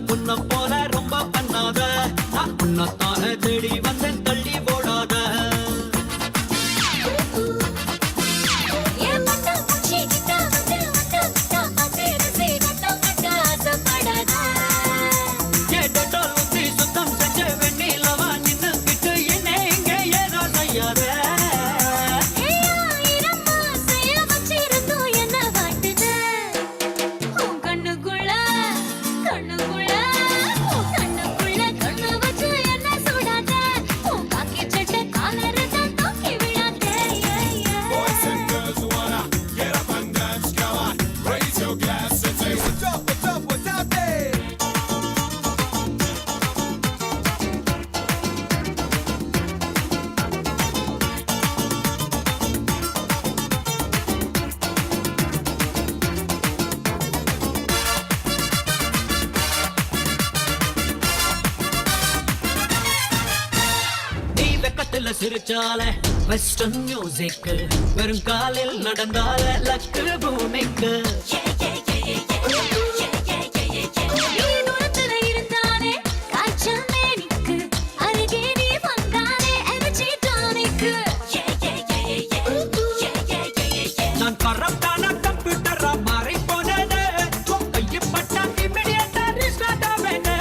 புன்ன போல ரொம்ப பண்ணாத நான் உன்னத்தான தேடி வந்தேன் தள்ளி போடாத சிரிச்சால வெஸ்டர்ன் மியூசிக் வெறும் காலில் நடந்தால லக்கு பூமிக்கு நான் கரப்டான கம்ப்யூட்டரா மாறி போனது கையப்பட்டா இமிடியேட்டா ரீஸ்டார்ட் ஆவேனே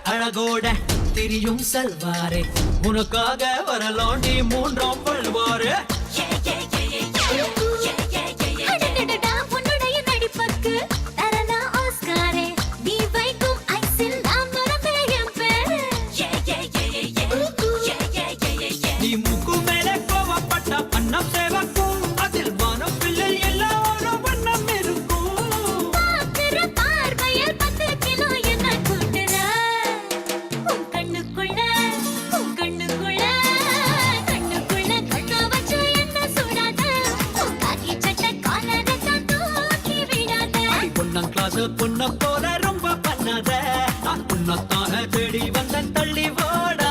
அழகோட திரியும் செல்வாரே உனக்காக வரலாண்டி மூன்றாம் பல்வாரு நீ மூக்கு மேல கோவப்பட்ட அன்னம் சேவக்கும் அதில் வானம் பிள்ளைல் எல்லாரும் வண்ணம் இருக்கும் பொன்ன போல ரொம்ப பண்ணாத நான் உன்னத்தான தேடி வந்தேன் தள்ளி ஓட